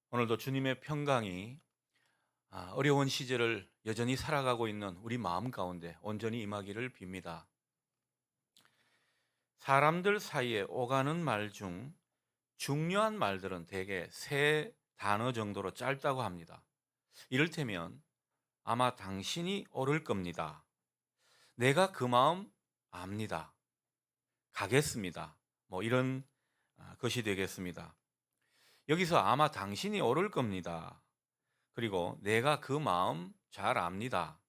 오늘도 주님의 평강이 어려운 시절을 여전히 살아가고 있는 우리 마음 가운데 온전히 임하기를 빕니다. 사람들 사이에 오가는 말 중 중요한 말들은 대개 세 단어 정도로 짧다고 합니다. 이를테면 아마 당신이 오를 겁니다. 내가 그 마음 압니다. 가겠습니다. 뭐 이런 것이 되겠습니다. 여기서 아마 당신이 오를 겁니다. 그리고 내가 그 마음 잘 압니다.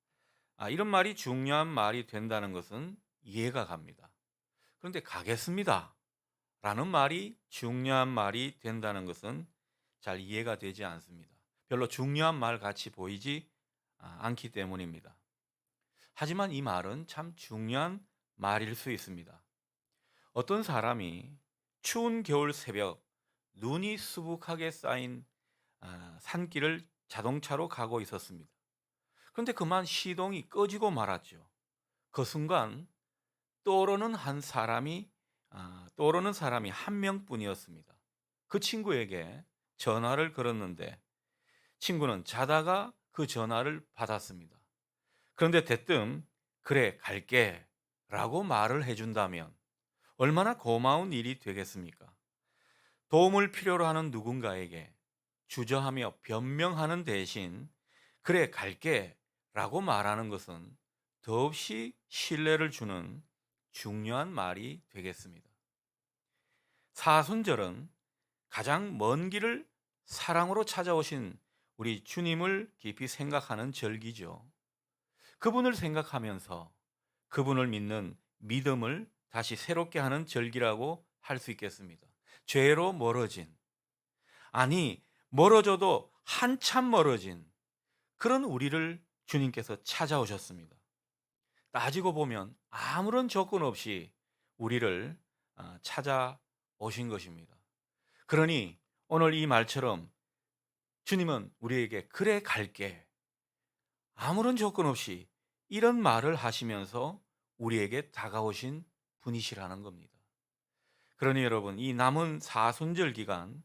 이런 말이 중요한 말이 된다는 것은 이해가 갑니다. 그런데 가겠습니다. 라는 말이 중요한 말이 된다는 것은 잘 이해가 되지 않습니다. 별로 중요한 말 같이 보이지 않기 때문입니다. 하지만 이 말은 참 중요한 말일 수 있습니다. 어떤 사람이 추운 겨울 새벽 눈이 수북하게 쌓인 산길을 자동차로 가고 있었습니다. 그런데 그만 시동이 꺼지고 말았죠. 그 순간 떠오르는 사람이 한 명뿐이었습니다. 그 친구에게 전화를 걸었는데 친구는 자다가 그 전화를 받았습니다. 그런데 대뜸 그래 갈게 라고 말을 해준다면 얼마나 고마운 일이 되겠습니까? 도움을 필요로 하는 누군가에게 주저하며 변명하는 대신 그래 갈게 라고 말하는 것은 더없이 신뢰를 주는 중요한 말이 되겠습니다. 사순절은 가장 먼 길을 사랑으로 찾아오신 우리 주님을 깊이 생각하는 절기죠. 그분을 생각하면서 그분을 믿는 믿음을 다시 새롭게 하는 절기라고 할 수 있겠습니다. 죄로 멀어진, 아니, 멀어져도 한참 멀어진 그런 우리를 주님께서 찾아오셨습니다. 따지고 보면 아무런 조건 없이 우리를 찾아오신 것입니다. 그러니 오늘 이 말처럼 주님은 우리에게 그래 갈게 아무런 조건 없이 이런 말을 하시면서 우리에게 다가오신 분이시라는 겁니다. 그러니 여러분, 이 남은 사순절 기간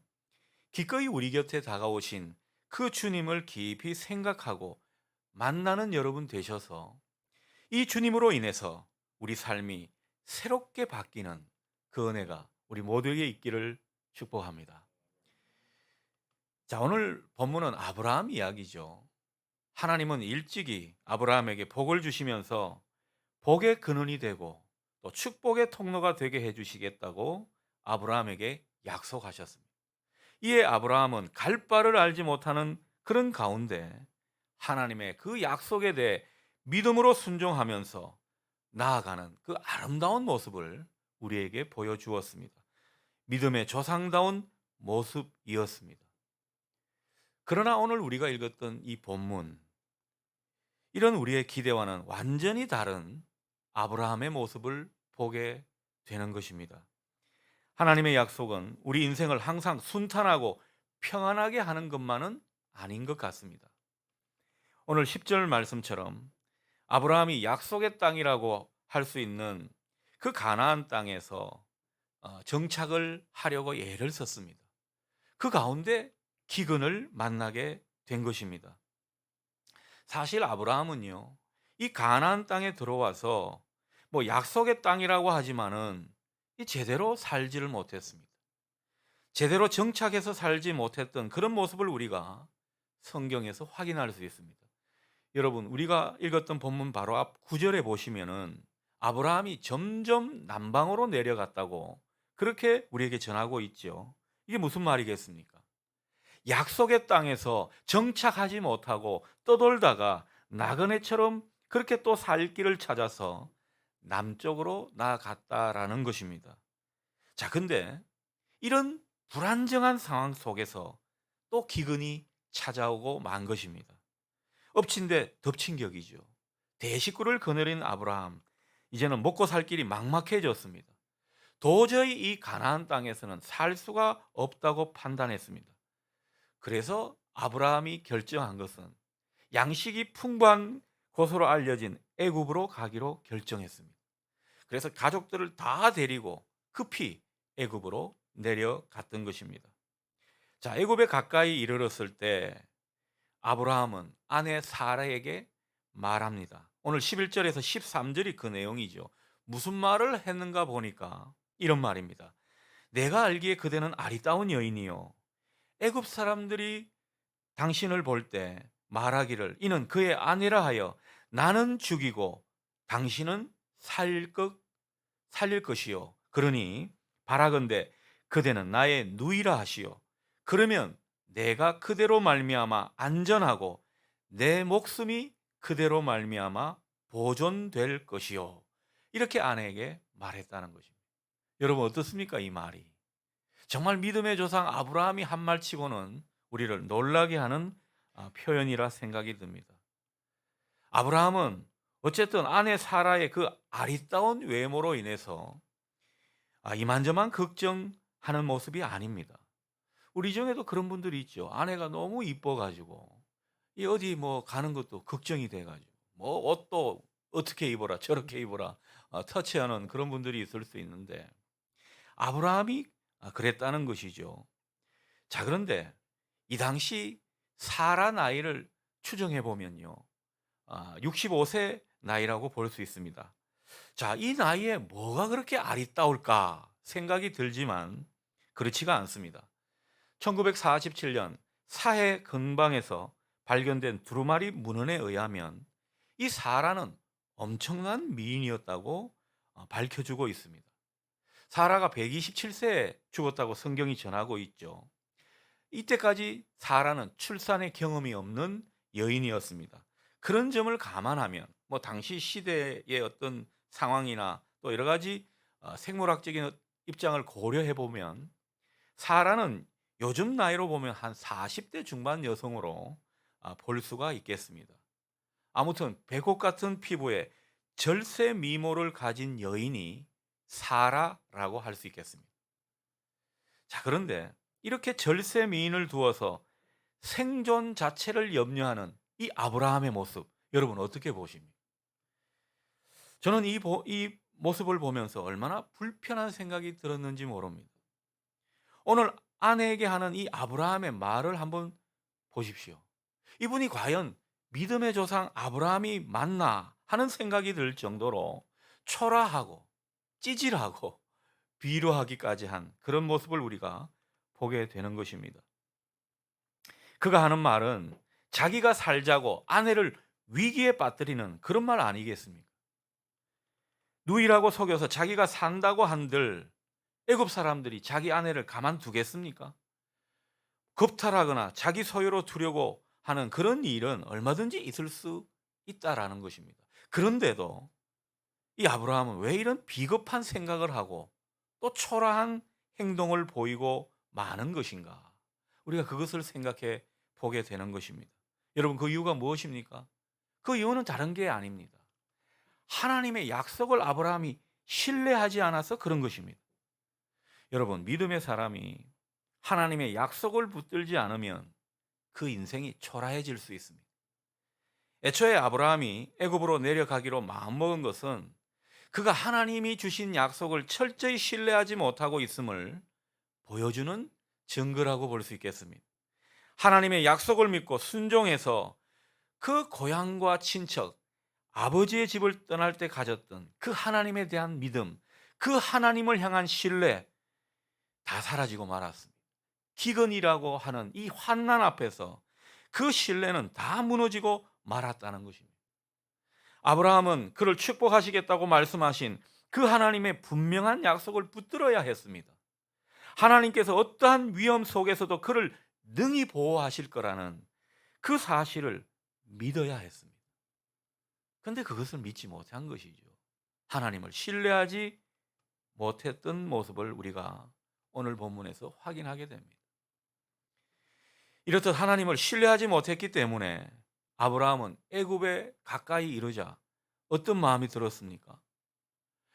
기꺼이 우리 곁에 다가오신 그 주님을 깊이 생각하고 만나는 여러분 되셔서 이 주님으로 인해서 우리 삶이 새롭게 바뀌는 그 은혜가 우리 모두에게 있기를 축복합니다. 자, 오늘 본문은 아브라함 이야기죠. 하나님은 일찍이 아브라함에게 복을 주시면서 복의 근원이 되고 또 축복의 통로가 되게 해주시겠다고 아브라함에게 약속하셨습니다. 이에 아브라함은 갈 바를 알지 못하는 그런 가운데 하나님의 그 약속에 대해 믿음으로 순종하면서 나아가는 그 아름다운 모습을 우리에게 보여주었습니다. 믿음의 조상다운 모습이었습니다. 그러나 오늘 우리가 읽었던 이 본문, 이런 우리의 기대와는 완전히 다른 아브라함의 모습을 보게 되는 것입니다. 하나님의 약속은 우리 인생을 항상 순탄하고 평안하게 하는 것만은 아닌 것 같습니다. 오늘 10절 말씀처럼 아브라함이 약속의 땅이라고 할 수 있는 그 가나안 땅에서 정착을 하려고 애를 썼습니다. 그 가운데 기근을 만나게 된 것입니다. 사실 아브라함은요, 이 가나안 땅에 들어와서 뭐 약속의 땅이라고 하지만은 이 제대로 살지를 못했습니다. 제대로 정착해서 살지 못했던 그런 모습을 우리가 성경에서 확인할 수 있습니다. 여러분, 우리가 읽었던 본문 바로 앞 9절에 보시면은 아브라함이 점점 남방으로 내려갔다고 그렇게 우리에게 전하고 있죠. 이게 무슨 말이겠습니까? 약속의 땅에서 정착하지 못하고 떠돌다가 나그네처럼 그렇게 또 살 길을 찾아서 남쪽으로 나아갔다라는 것입니다. 자, 근데 이런 불안정한 상황 속에서 또 기근이 찾아오고 만 것입니다. 엎친 데 덮친 격이죠. 대식구를 거느린 아브라함, 이제는 먹고 살 길이 막막해졌습니다. 도저히 이 가나안 땅에서는 살 수가 없다고 판단했습니다. 그래서 아브라함이 결정한 것은 양식이 풍부한 곳으로 알려진 애굽으로 가기로 결정했습니다. 그래서 가족들을 다 데리고 급히 애굽으로 내려갔던 것입니다. 자, 애굽에 가까이 이르렀을 때 아브라함은 아내 사라에게 말합니다. 오늘 11절에서 13절이 그 내용이죠. 무슨 말을 했는가 보니까 이런 말입니다. 내가 알기에 그대는 아리따운 여인이요. 애굽 사람들이 당신을 볼 때 말하기를 이는 그의 아내라 하여 나는 죽이고 당신은 살릴 것이요. 그러니 바라건대 그대는 나의 누이라 하시오. 그러면 내가 그대로 말미암아 안전하고 내 목숨이 그대로 말미암아 보존될 것이요. 이렇게 아내에게 말했다는 것입니다. 여러분 어떻습니까? 이 말이 정말 믿음의 조상 아브라함이 한 말치고는 우리를 놀라게 하는 표현이라 생각이 듭니다. 아브라함은 어쨌든 아내 사라의 그 아리따운 외모로 인해서 이만저만 걱정하는 모습이 아닙니다. 우리 중에도 그런 분들이 있죠. 아내가 너무 이뻐가지고 이 어디 뭐 가는 것도 걱정이 돼가지고 뭐 옷도 어떻게 입어라 저렇게 입어라 터치하는 그런 분들이 있을 수 있는데 아브라함이 그랬다는 것이죠. 자, 그런데 이 당시 사라 나이를 추정해 보면요, 65세 나이라고 볼 수 있습니다. 자, 이 나이에 뭐가 그렇게 아리따울까 생각이 들지만 그렇지가 않습니다. 1947년 사해 근방에서 발견된 두루마리 문헌에 의하면 이 사라는 엄청난 미인이었다고 밝혀주고 있습니다. 사라가 127세에 죽었다고 성경이 전하고 있죠. 이때까지 사라는 출산의 경험이 없는 여인이었습니다. 그런 점을 감안하면 뭐 당시 시대의 어떤 상황이나 또 여러 가지 생물학적인 입장을 고려해 보면 사라는 요즘 나이로 보면 한 40대 중반 여성으로 볼 수가 있겠습니다. 아무튼 백옥 같은 피부에 절세 미모를 가진 여인이 사라라고 할 수 있겠습니다. 자, 그런데 이렇게 절세 미인을 두어서 생존 자체를 염려하는 이 아브라함의 모습, 여러분 어떻게 보십니까? 저는 이 모습을 보면서 얼마나 불편한 생각이 들었는지 모릅니다. 오늘 아내에게 하는 이 아브라함의 말을 한번 보십시오. 이분이 과연 믿음의 조상 아브라함이 맞나 하는 생각이 들 정도로 초라하고 찌질하고 비루하기까지 한 그런 모습을 우리가 보게 되는 것입니다. 그가 하는 말은 자기가 살자고 아내를 위기에 빠뜨리는 그런 말 아니겠습니까? 누이라고 속여서 자기가 산다고 한들 애굽 사람들이 자기 아내를 가만두겠습니까? 겁탈하거나 자기 소유로 두려고 하는 그런 일은 얼마든지 있을 수 있다라는 것입니다. 그런데도 이 아브라함은 왜 이런 비겁한 생각을 하고 또 초라한 행동을 보이고 마는 것인가? 우리가 그것을 생각해 보게 되는 것입니다. 여러분 그 이유가 무엇입니까? 그 이유는 다른 게 아닙니다. 하나님의 약속을 아브라함이 신뢰하지 않아서 그런 것입니다. 여러분 믿음의 사람이 하나님의 약속을 붙들지 않으면 그 인생이 초라해질 수 있습니다. 애초에 아브라함이 애굽으로 내려가기로 마음먹은 것은 그가 하나님이 주신 약속을 철저히 신뢰하지 못하고 있음을 보여주는 증거라고 볼 수 있겠습니다. 하나님의 약속을 믿고 순종해서 그 고향과 친척, 아버지의 집을 떠날 때 가졌던 그 하나님에 대한 믿음, 그 하나님을 향한 신뢰 다 사라지고 말았습니다. 기근이라고 하는 이 환난 앞에서 그 신뢰는 다 무너지고 말았다는 것입니다. 아브라함은 그를 축복하시겠다고 말씀하신 그 하나님의 분명한 약속을 붙들어야 했습니다. 하나님께서 어떠한 위험 속에서도 그를 능히 보호하실 거라는 그 사실을 믿어야 했습니다. 그런데 그것을 믿지 못한 것이죠. 하나님을 신뢰하지 못했던 모습을 우리가 오늘 본문에서 확인하게 됩니다. 이렇듯 하나님을 신뢰하지 못했기 때문에 아브라함은 애굽에 가까이 이르자 어떤 마음이 들었습니까?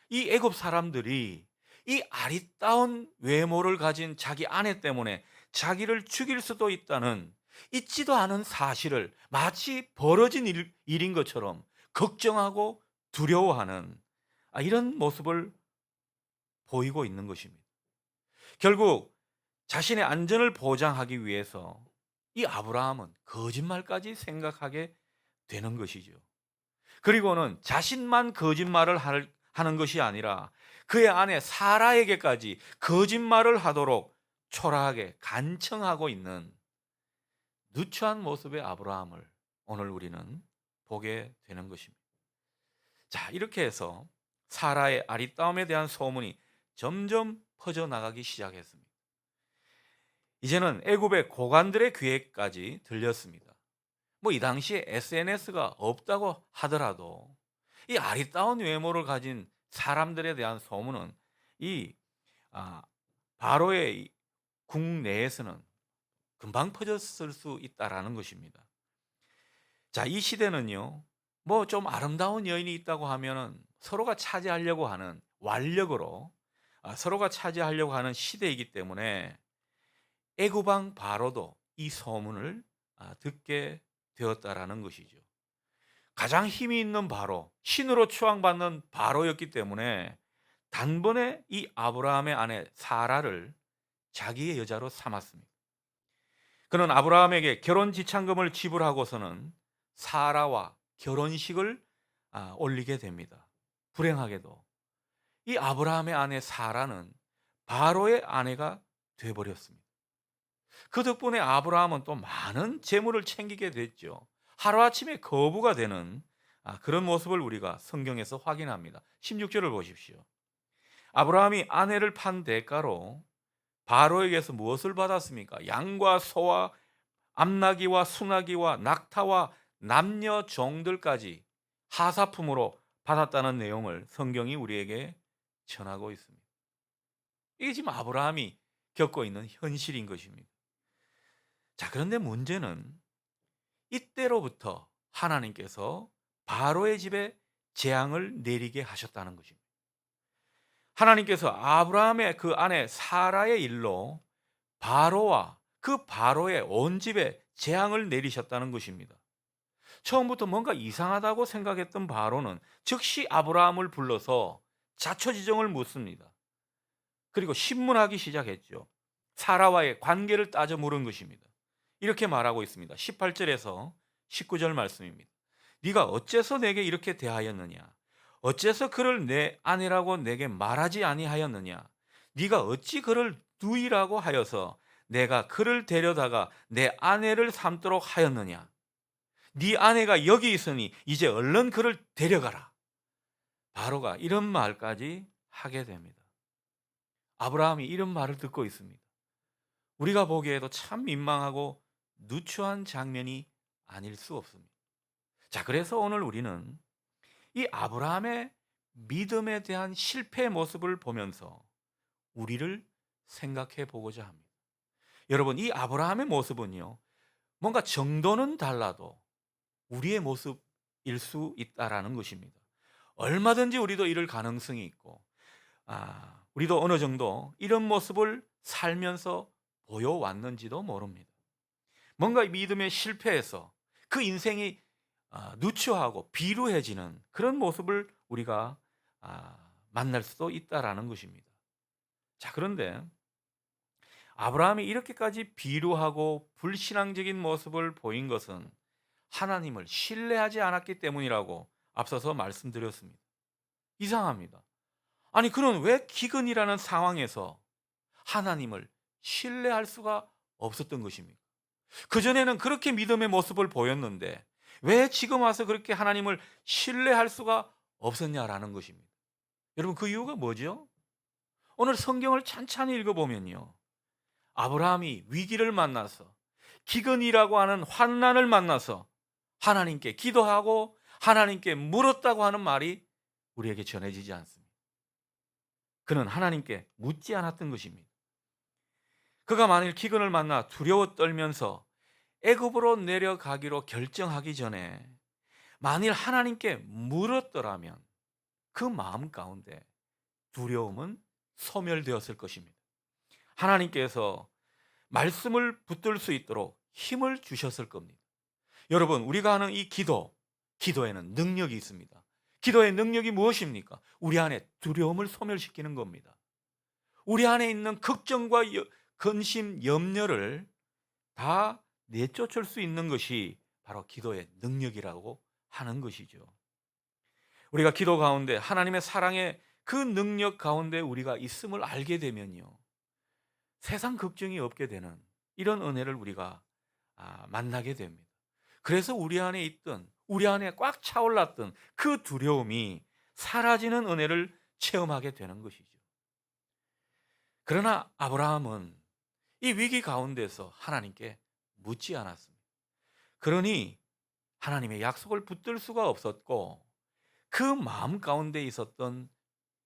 이 애굽 사람들이 이 아리따운 외모를 가진 자기 아내 때문에 자기를 죽일 수도 있다는 있지도 않은 사실을 마치 벌어진 일인 것처럼 걱정하고 두려워하는 이런 모습을 보이고 있는 것입니다. 결국 자신의 안전을 보장하기 위해서 이 아브라함은 거짓말까지 생각하게 되는 것이죠. 그리고는 자신만 하는 것이 아니라 그의 아내 사라에게까지 거짓말을 하도록 초라하게 간청하고 있는 누추한 모습의 아브라함을 오늘 우리는 보게 되는 것입니다. 자, 이렇게 해서 사라의 아리따움에 대한 소문이 점점 퍼져나가기 시작했습니다. 이제는 애굽의 고관들의 귀에까지 들렸습니다. 뭐 이 당시에 SNS가 없다고 하더라도 이 아리따운 외모를 가진 사람들에 대한 소문은 이 아, 바로의 이 국내에서는 금방 퍼졌을 수 있다라는 것입니다. 자, 이 시대는요, 뭐 좀 아름다운 여인이 있다고 하면은 서로가 차지하려고 하는 완력으로 서로가 차지하려고 하는 시대이기 때문에 애구방 바로도 이 소문을 듣게 되었다라는 것이죠. 가장 힘이 있는 바로, 신으로 추앙받는 바로였기 때문에 단번에 이 아브라함의 아내 사라를 자기의 여자로 삼았습니다. 그는 아브라함에게 결혼 지참금을 지불하고서는 사라와 결혼식을 올리게 됩니다. 불행하게도 이 아브라함의 아내 사라는 바로의 아내가 되어버렸습니다. 그 덕분에 아브라함은 또 많은 재물을 챙기게 됐죠. 하루아침에 거부가 되는 그런 모습을 우리가 성경에서 확인합니다. 16절을 보십시오. 아브라함이 아내를 판 대가로 바로에게서 무엇을 받았습니까? 양과 소와 암나귀와 수나귀와 낙타와 남녀 종들까지 하사품으로 받았다는 내용을 성경이 우리에게 전하고 있습니다. 이게 지금 아브라함이 겪고 있는 현실인 것입니다. 자, 그런데 문제는 이때로부터 하나님께서 바로의 집에 재앙을 내리게 하셨다는 것입니다. 하나님께서 아브라함의 그 아내 사라의 일로 바로와 그 바로의 온 집에 재앙을 내리셨다는 것입니다. 처음부터 뭔가 이상하다고 생각했던 바로는 즉시 아브라함을 불러서 자초지종을 묻습니다. 그리고 신문하기 시작했죠. 사라와의 관계를 따져 물은 것입니다. 이렇게 말하고 있습니다. 18절에서 19절 말씀입니다. 네가 어째서 내게 이렇게 대하였느냐? 어째서 그를 내 아내라고 내게 말하지 아니하였느냐? 네가 어찌 그를 누이라고 하여서 내가 그를 데려다가 내 아내를 삼도록 하였느냐? 네 아내가 여기 있으니 이제 얼른 그를 데려가라. 바로가 이런 말까지 하게 됩니다. 아브라함이 이런 말을 듣고 있습니다. 우리가 보기에도 참 민망하고 누추한 장면이 아닐 수 없습니다. 자, 그래서 오늘 우리는 이 아브라함의 믿음에 대한 실패의 모습을 보면서 우리를 생각해 보고자 합니다. 여러분, 이 아브라함의 모습은요, 뭔가 정도는 달라도 우리의 모습일 수 있다라는 것입니다. 얼마든지 우리도 이럴 가능성이 있고, 우리도 어느 정도 이런 모습을 살면서 보여왔는지도 모릅니다. 뭔가 믿음의 실패에서 그 인생이 누추하고 비루해지는 그런 모습을 우리가 만날 수도 있다라는 것입니다. 자, 그런데 아브라함이 이렇게까지 비루하고 불신앙적인 모습을 보인 것은 하나님을 신뢰하지 않았기 때문이라고 앞서서 말씀드렸습니다. 이상합니다. 아니, 그는 왜 기근이라는 상황에서 하나님을 신뢰할 수가 없었던 것입니까? 그전에는 그렇게 믿음의 모습을 보였는데 왜 지금 와서 그렇게 하나님을 신뢰할 수가 없었냐라는 것입니다. 여러분, 그 이유가 뭐죠? 오늘 성경을 찬찬히 읽어보면요, 아브라함이 위기를 만나서 기근이라고 하는 환난을 만나서 하나님께 기도하고 하나님께 물었다고 하는 말이 우리에게 전해지지 않습니다. 그는 하나님께 묻지 않았던 것입니다. 그가 만일 기근을 만나 두려워 떨면서 애굽으로 내려가기로 결정하기 전에 만일 하나님께 물었더라면 그 마음 가운데 두려움은 소멸되었을 것입니다. 하나님께서 말씀을 붙들 수 있도록 힘을 주셨을 겁니다. 여러분, 우리가 하는 이 기도에는 능력이 있습니다. 기도의 능력이 무엇입니까? 우리 안에 두려움을 소멸시키는 겁니다. 우리 안에 있는 걱정과 근심, 염려를 다 내쫓을 수 있는 것이 바로 기도의 능력이라고 하는 것이죠. 우리가 기도 가운데 하나님의 사랑의 그 능력 가운데 우리가 있음을 알게 되면요, 세상 걱정이 없게 되는 이런 은혜를 우리가 만나게 됩니다. 그래서 우리 안에 있던, 우리 안에 꽉 차올랐던 그 두려움이 사라지는 은혜를 체험하게 되는 것이죠. 그러나 아브라함은 이 위기 가운데서 하나님께 묻지 않았습니다. 그러니 하나님의 약속을 붙들 수가 없었고, 그 마음 가운데 있었던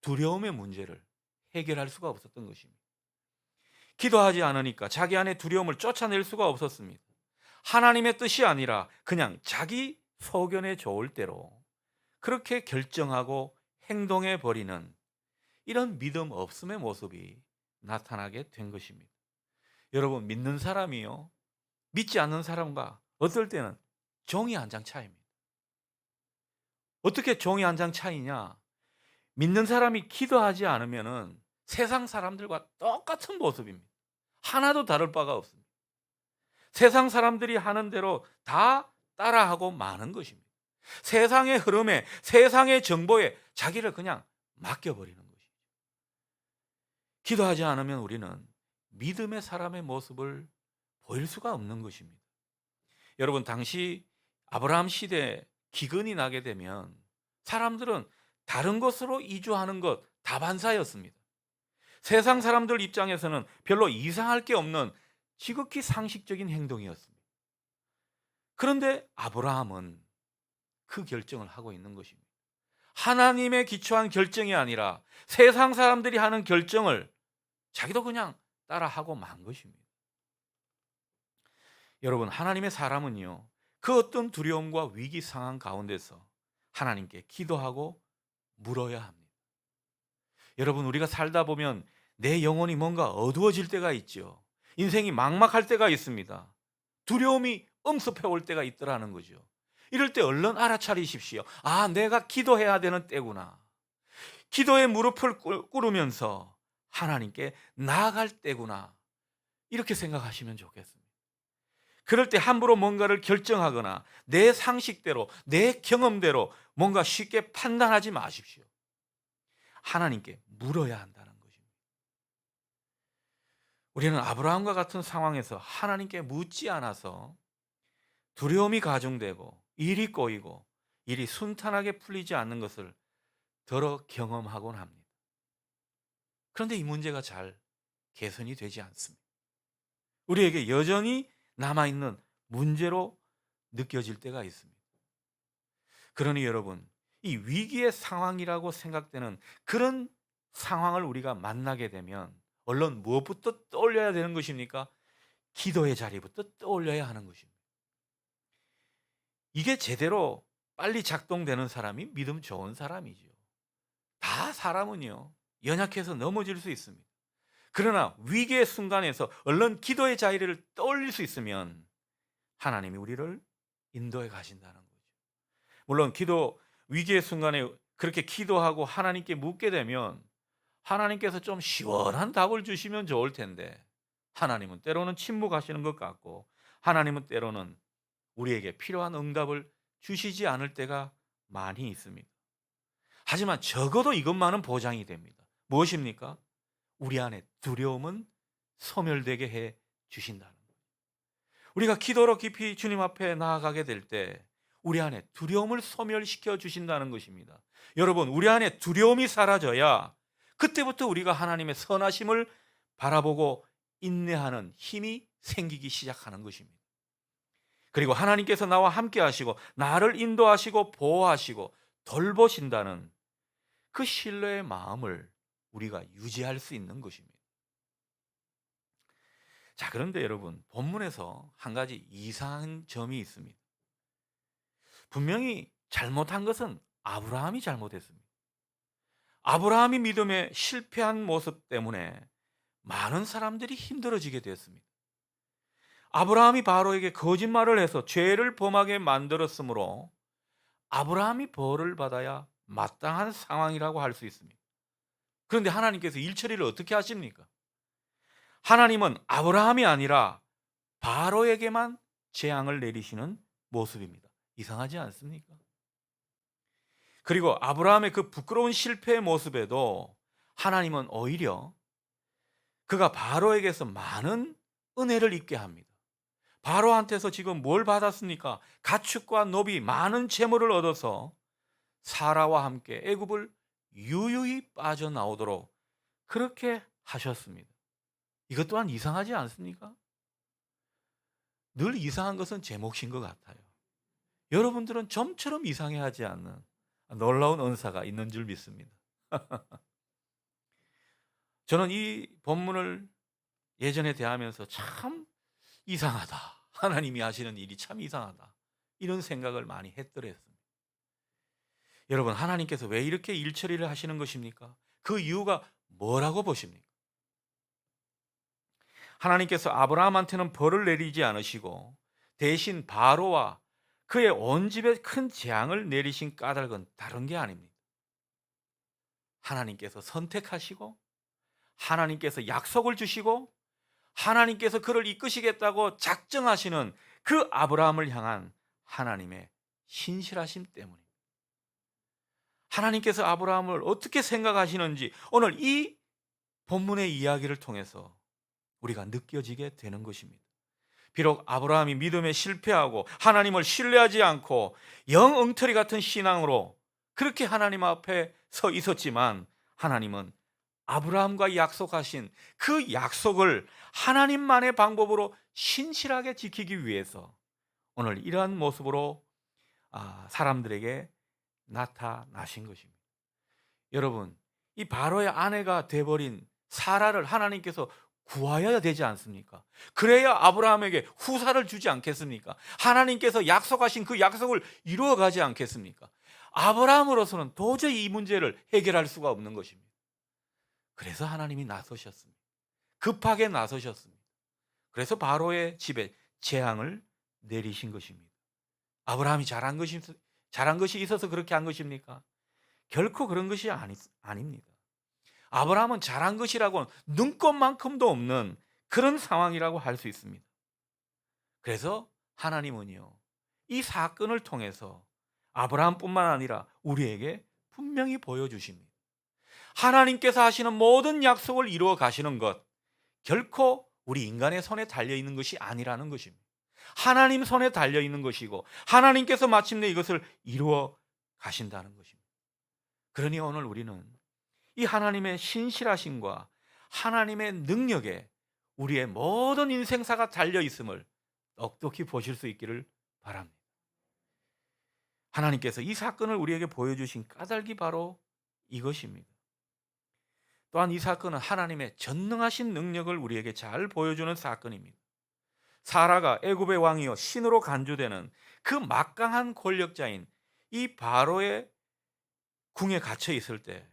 두려움의 문제를 해결할 수가 없었던 것입니다. 기도하지 않으니까 자기 안에 두려움을 쫓아낼 수가 없었습니다. 하나님의 뜻이 아니라 그냥 자기 소견에 좋을 대로 그렇게 결정하고 행동해 버리는 이런 믿음 없음의 모습이 나타나게 된 것입니다. 여러분, 믿는 사람이요, 믿지 않는 사람과 어떨 때는 종이 한 장 차이입니다. 어떻게 종이 한 장 차이냐? 믿는 사람이 기도하지 않으면은 세상 사람들과 똑같은 모습입니다. 하나도 다를 바가 없습니다. 세상 사람들이 하는 대로 다 따라하고 마는 것입니다. 세상의 흐름에, 세상의 정보에 자기를 그냥 맡겨버리는 것이죠. 기도하지 않으면 우리는 믿음의 사람의 모습을 보일 수가 없는 것입니다. 여러분, 당시 아브라함 시대에 기근이 나게 되면 사람들은 다른 곳으로 이주하는 것 다반사였습니다. 세상 사람들 입장에서는 별로 이상할 게 없는 지극히 상식적인 행동이었습니다. 그런데 아브라함은 그 결정을 하고 있는 것입니다. 하나님의 기초한 결정이 아니라 세상 사람들이 하는 결정을 자기도 그냥 따라하고 만 것입니다. 여러분, 하나님의 사람은요, 그 어떤 두려움과 위기 상황 가운데서 하나님께 기도하고 물어야 합니다. 여러분, 우리가 살다 보면 내 영혼이 뭔가 어두워질 때가 있죠. 인생이 막막할 때가 있습니다. 두려움이 엄습해 올 때가 있더라는 거죠. 이럴 때 얼른 알아차리십시오. 아, 내가 기도해야 되는 때구나. 기도의 무릎을 꿇으면서 하나님께 나아갈 때구나. 이렇게 생각하시면 좋겠습니다. 그럴 때 함부로 뭔가를 결정하거나 내 상식대로, 내 경험대로 뭔가 쉽게 판단하지 마십시오. 하나님께 물어야 한다는 것입니다. 우리는 아브라함과 같은 상황에서 하나님께 묻지 않아서 두려움이 가중되고 일이 꼬이고 일이 순탄하게 풀리지 않는 것을 더러 경험하곤 합니다. 그런데 이 문제가 잘 개선이 되지 않습니다. 우리에게 여전히 남아있는 문제로 느껴질 때가 있습니다. 그러니 여러분, 이 위기의 상황이라고 생각되는 그런 상황을 우리가 만나게 되면 얼른 무엇부터 떠올려야 되는 것입니까? 기도의 자리부터 떠올려야 하는 것입니다. 이게 제대로 빨리 작동되는 사람이 믿음 좋은 사람이죠. 다 사람은요, 연약해서 넘어질 수 있습니다. 그러나 위기의 순간에서 얼른 기도의 자리를 떠올릴 수 있으면 하나님이 우리를 인도해 가신다는 거죠. 물론 위기의 순간에 그렇게 기도하고 하나님께 묻게 되면 하나님께서 좀 시원한 답을 주시면 좋을 텐데, 하나님은 때로는 침묵하시는 것 같고 하나님은 때로는 우리에게 필요한 응답을 주시지 않을 때가 많이 있습니다. 하지만 적어도 이것만은 보장이 됩니다. 무엇입니까? 우리 안에 두려움은 소멸되게 해 주신다는 거예요. 우리가 기도로 깊이 주님 앞에 나아가게 될 때 우리 안에 두려움을 소멸시켜 주신다는 것입니다. 여러분, 우리 안에 두려움이 사라져야 그때부터 우리가 하나님의 선하심을 바라보고 인내하는 힘이 생기기 시작하는 것입니다. 그리고 하나님께서 나와 함께 하시고 나를 인도하시고 보호하시고 돌보신다는 그 신뢰의 마음을 우리가 유지할 수 있는 것입니다. 자, 그런데 여러분, 본문에서 한 가지 이상한 점이 있습니다. 분명히 잘못한 것은 아브라함이 잘못했습니다. 아브라함이 믿음에 실패한 모습 때문에 많은 사람들이 힘들어지게 되었습니다. 아브라함이 바로에게 거짓말을 해서 죄를 범하게 만들었으므로 아브라함이 벌을 받아야 마땅한 상황이라고 할 수 있습니다. 그런데 하나님께서 일 처리를 어떻게 하십니까? 하나님은 아브라함이 아니라 바로에게만 재앙을 내리시는 모습입니다. 이상하지 않습니까? 그리고 아브라함의 그 부끄러운 실패의 모습에도 하나님은 오히려 그가 바로에게서 많은 은혜를 입게 합니다. 바로한테서 지금 뭘 받았습니까? 가축과 노비 많은 재물을 얻어서 사라와 함께 애굽을 유유히 빠져나오도록 그렇게 하셨습니다. 이것 또한 이상하지 않습니까? 늘 이상한 것은 제 몫인 것 같아요. 여러분들은 좀처럼 이상해하지 않는 놀라운 은사가 있는 줄 믿습니다. 저는 이 본문을 예전에 대하면서 참 이상하다. 하나님이 하시는 일이 참 이상하다. 이런 생각을 많이 했더랬습니다. 여러분, 하나님께서 왜 이렇게 일 처리를 하시는 것입니까? 그 이유가 뭐라고 보십니까? 하나님께서 아브라함한테는 벌을 내리지 않으시고 대신 바로와 그의 온 집에 큰 재앙을 내리신 까닭은 다른 게 아닙니다. 하나님께서 선택하시고 하나님께서 약속을 주시고 하나님께서 그를 이끄시겠다고 작정하시는 그 아브라함을 향한 하나님의 신실하심 때문입니다. 하나님께서 아브라함을 어떻게 생각하시는지 오늘 이 본문의 이야기를 통해서 우리가 느껴지게 되는 것입니다. 비록 아브라함이 믿음에 실패하고 하나님을 신뢰하지 않고 영 엉터리 같은 신앙으로 그렇게 하나님 앞에 서 있었지만 하나님은 아브라함과 약속하신 그 약속을 하나님만의 방법으로 신실하게 지키기 위해서 오늘 이러한 모습으로 사람들에게 나타나신 것입니다. 여러분, 이 바로의 아내가 돼버린 사라를 하나님께서 구하여야 되지 않습니까? 그래야 아브라함에게 후사를 주지 않겠습니까? 하나님께서 약속하신 그 약속을 이루어가지 않겠습니까? 아브라함으로서는 도저히 이 문제를 해결할 수가 없는 것입니다. 그래서 하나님이 나서셨습니다. 급하게 나서셨습니다. 그래서 바로의 집에 재앙을 내리신 것입니다. 아브라함이 잘한 것이 있어서 그렇게 한 것입니까? 결코 그런 것이 아닙니다. 아브라함은 잘한 것이라고는 눈꼽만큼도 없는 그런 상황이라고 할 수 있습니다. 그래서 하나님은요, 이 사건을 통해서 아브라함뿐만 아니라 우리에게 분명히 보여주십니다. 하나님께서 하시는 모든 약속을 이루어 가시는 것, 결코 우리 인간의 손에 달려 있는 것이 아니라는 것입니다. 하나님 손에 달려 있는 것이고 하나님께서 마침내 이것을 이루어 가신다는 것입니다. 그러니 오늘 우리는 이 하나님의 신실하심과 하나님의 능력에 우리의 모든 인생사가 달려 있음을 똑똑히 보실 수 있기를 바랍니다. 하나님께서 이 사건을 우리에게 보여주신 까닭이 바로 이것입니다. 또한 이 사건은 하나님의 전능하신 능력을 우리에게 잘 보여주는 사건입니다. 사라가 애굽의 왕이요 신으로 간주되는 그 막강한 권력자인 이 바로의 궁에 갇혀 있을 때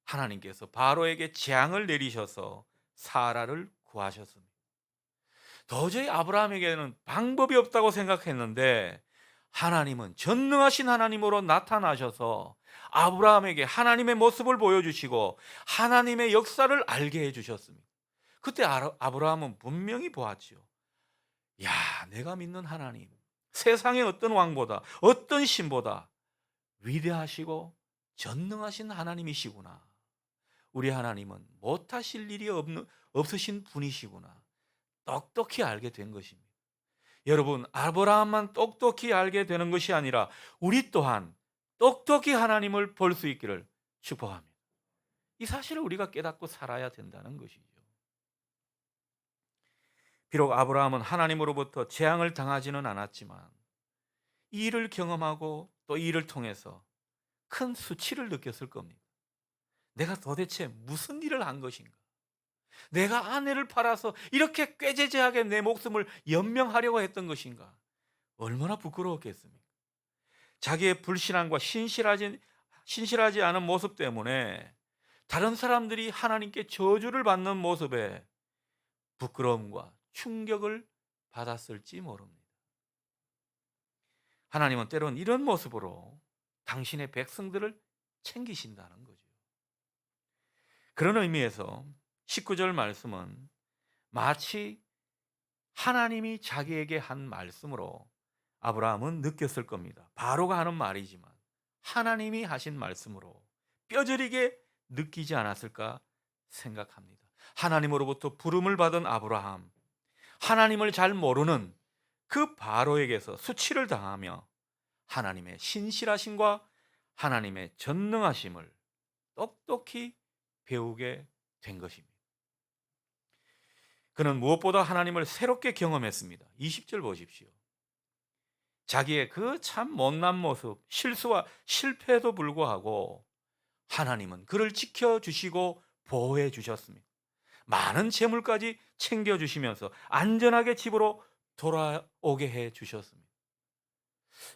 하나님께서 바로에게 재앙을 내리셔서 사라를 구하셨습니다. 도저히 아브라함에게는 방법이 없다고 생각했는데 하나님은 전능하신 하나님으로 나타나셔서 아브라함에게 하나님의 모습을 보여주시고 하나님의 역사를 알게 해주셨습니다. 그때 아브라함은 분명히 보았지요. 야, 내가 믿는 하나님, 세상의 어떤 왕보다 어떤 신보다 위대하시고 전능하신 하나님이시구나. 우리 하나님은 못하실 일이 없으신 분이시구나. 똑똑히 알게 된 것입니다. 여러분, 아브라함만 똑똑히 알게 되는 것이 아니라 우리 또한 똑똑히 하나님을 볼 수 있기를 축복합니다. 이 사실을 우리가 깨닫고 살아야 된다는 것이죠. 비록 아브라함은 하나님으로부터 재앙을 당하지는 않았지만 이 일을 경험하고 또 이 일을 통해서 큰 수치를 느꼈을 겁니다. 내가 도대체 무슨 일을 한 것인가? 내가 아내를 팔아서 이렇게 꾀죄죄하게 내 목숨을 연명하려고 했던 것인가? 얼마나 부끄러웠겠습니까? 자기의 불신앙과 신실하지 않은 모습 때문에 다른 사람들이 하나님께 저주를 받는 모습에 부끄러움과 충격을 받았을지 모릅니다. 하나님은 때론 이런 모습으로 당신의 백성들을 챙기신다는 거죠. 그런 의미에서 19절 말씀은 마치 하나님이 자기에게 한 말씀으로 아브라함은 느꼈을 겁니다. 바로가 하는 말이지만 하나님이 하신 말씀으로 뼈저리게 느끼지 않았을까 생각합니다. 하나님으로부터 부름을 받은 아브라함, 하나님을 잘 모르는 그 바로에게서 수치를 당하며 하나님의 신실하심과 하나님의 전능하심을 똑똑히 배우게 된 것입니다. 그는 무엇보다 하나님을 새롭게 경험했습니다. 20절 보십시오. 자기의 그 참 못난 모습, 실수와 실패에도 불구하고 하나님은 그를 지켜주시고 보호해 주셨습니다. 많은 재물까지 챙겨주시면서 안전하게 집으로 돌아오게 해 주셨습니다.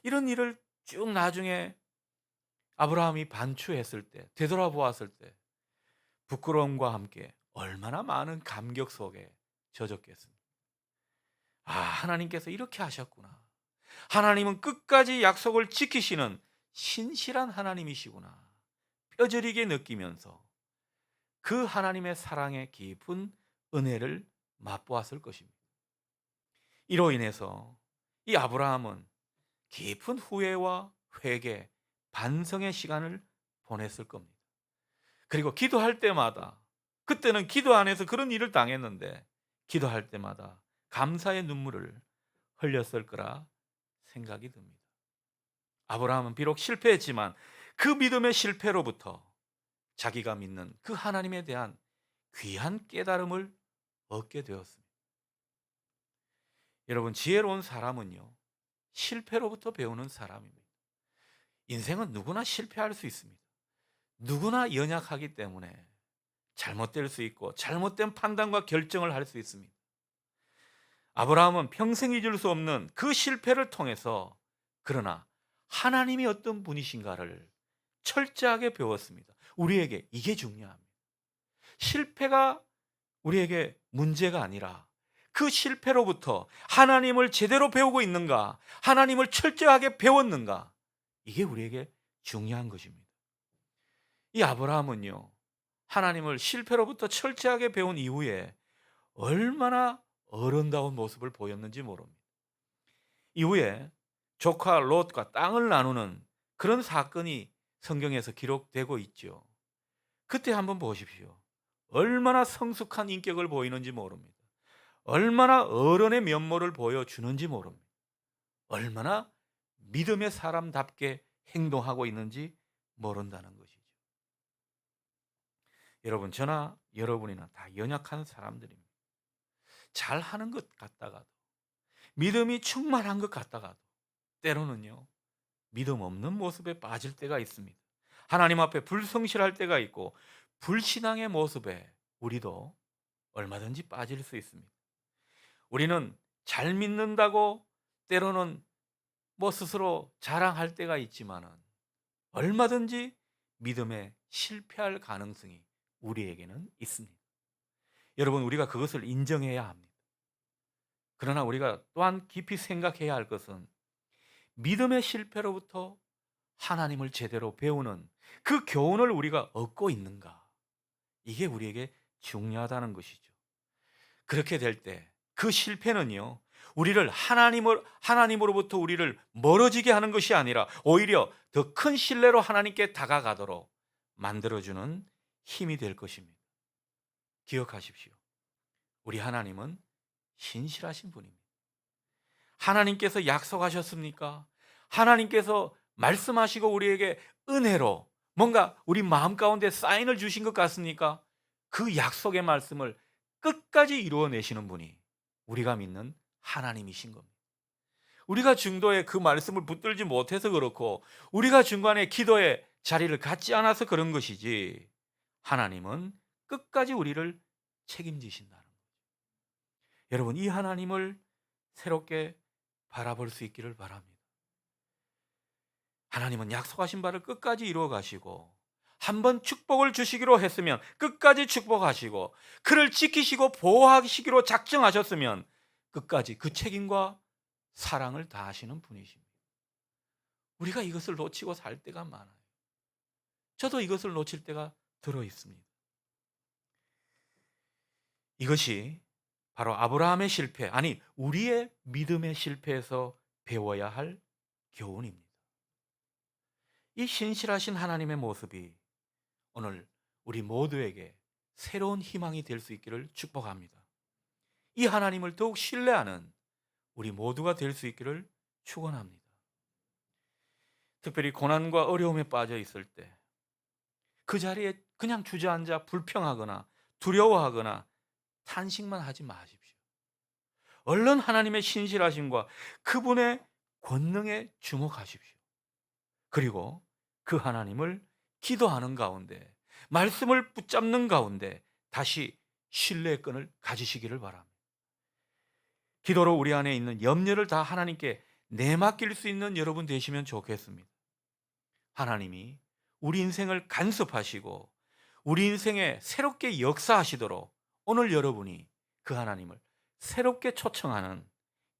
이런 일을 쭉 나중에 아브라함이 반추했을 때, 되돌아보았을 때 부끄러움과 함께 얼마나 많은 감격 속에 젖었겠습니까? 아, 하나님께서 이렇게 하셨구나. 하나님은 끝까지 약속을 지키시는 신실한 하나님이시구나. 뼈저리게 느끼면서 그 하나님의 사랑의 깊은 은혜를 맛보았을 것입니다. 이로 인해서 이 아브라함은 깊은 후회와 회개, 반성의 시간을 보냈을 겁니다. 그리고 기도할 때마다, 그때는 기도 안에서 그런 일을 당했는데 기도할 때마다 감사의 눈물을 흘렸을 거라 생각이 듭니다. 아브라함은 비록 실패했지만 그 믿음의 실패로부터 자기가 믿는 그 하나님에 대한 귀한 깨달음을 얻게 되었습니다. 여러분, 지혜로운 사람은요, 실패로부터 배우는 사람입니다. 인생은 누구나 실패할 수 있습니다. 누구나 연약하기 때문에 잘못될 수 있고 잘못된 판단과 결정을 할 수 있습니다. 아브라함은 평생 잊을 수 없는 그 실패를 통해서 그러나 하나님이 어떤 분이신가를 철저하게 배웠습니다. 우리에게 이게 중요합니다. 실패가 우리에게 문제가 아니라 그 실패로부터 하나님을 제대로 배우고 있는가, 하나님을 철저하게 배웠는가, 이게 우리에게 중요한 것입니다. 이 아브라함은요, 하나님을 실패로부터 철저하게 배운 이후에 얼마나 어른다운 모습을 보였는지 모릅니다. 이후에 조카 롯과 땅을 나누는 그런 사건이 성경에서 기록되고 있죠. 그때 한번 보십시오. 얼마나 성숙한 인격을 보이는지 모릅니다. 얼마나 어른의 면모를 보여주는지 모릅니다. 얼마나 믿음의 사람답게 행동하고 있는지 모른다는 것이죠. 여러분, 저나 여러분이나 다 연약한 사람들입니다. 잘하는 것 같다가도, 믿음이 충만한 것 같다가도 때로는요, 믿음 없는 모습에 빠질 때가 있습니다. 하나님 앞에 불성실할 때가 있고 불신앙의 모습에 우리도 얼마든지 빠질 수 있습니다. 우리는 잘 믿는다고 때로는 스스로 자랑할 때가 있지만은 얼마든지 믿음에 실패할 가능성이 우리에게는 있습니다. 여러분, 우리가 그것을 인정해야 합니다. 그러나 우리가 또한 깊이 생각해야 할 것은 믿음의 실패로부터 하나님을 제대로 배우는 그 교훈을 우리가 얻고 있는가? 이게 우리에게 중요하다는 것이죠. 그렇게 될 때 그 실패는요, 우리를 하나님으로부터 우리를 멀어지게 하는 것이 아니라 오히려 더 큰 신뢰로 하나님께 다가가도록 만들어주는 힘이 될 것입니다. 기억하십시오. 우리 하나님은 신실하신 분입니다. 하나님께서 약속하셨습니까? 하나님께서 말씀하시고 우리에게 은혜로 뭔가 우리 마음 가운데 사인을 주신 것 같습니까? 그 약속의 말씀을 끝까지 이루어내시는 분이 우리가 믿는 하나님이신 겁니다. 우리가 중도에 그 말씀을 붙들지 못해서 그렇고 우리가 중간에 기도의 자리를 갖지 않아서 그런 것이지, 하나님은 끝까지 우리를 책임지신다는 거예요. 여러분, 이 하나님을 새롭게 바라볼 수 있기를 바랍니다. 하나님은 약속하신 바를 끝까지 이루어 가시고 한번 축복을 주시기로 했으면 끝까지 축복하시고 그를 지키시고 보호하시기로 작정하셨으면 끝까지 그 책임과 사랑을 다하시는 분이십니다. 우리가 이것을 놓치고 살 때가 많아요. 저도 이것을 놓칠 때가 들어 있습니다. 이것이 바로 아브라함의 실패, 아니 우리의 믿음의 실패에서 배워야 할 교훈입니다. 이 신실하신 하나님의 모습이 오늘 우리 모두에게 새로운 희망이 될 수 있기를 축복합니다. 이 하나님을 더욱 신뢰하는 우리 모두가 될 수 있기를 축원합니다. 특별히 고난과 어려움에 빠져 있을 때 그 자리에 그냥 주저앉아 불평하거나 두려워하거나 탄식만 하지 마십시오. 얼른 하나님의 신실하심과 그분의 권능에 주목하십시오. 그리고 그 하나님을 기도하는 가운데, 말씀을 붙잡는 가운데 다시 신뢰의 끈을 가지시기를 바랍니다. 기도로 우리 안에 있는 염려를 다 하나님께 내맡길 수 있는 여러분 되시면 좋겠습니다. 하나님이 우리 인생을 간섭하시고 우리 인생에 새롭게 역사하시도록 오늘 여러분이 그 하나님을 새롭게 초청하는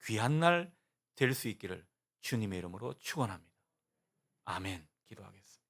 귀한 날 될 수 있기를 주님의 이름으로 축원합니다. 아멘. 기도하겠습니다.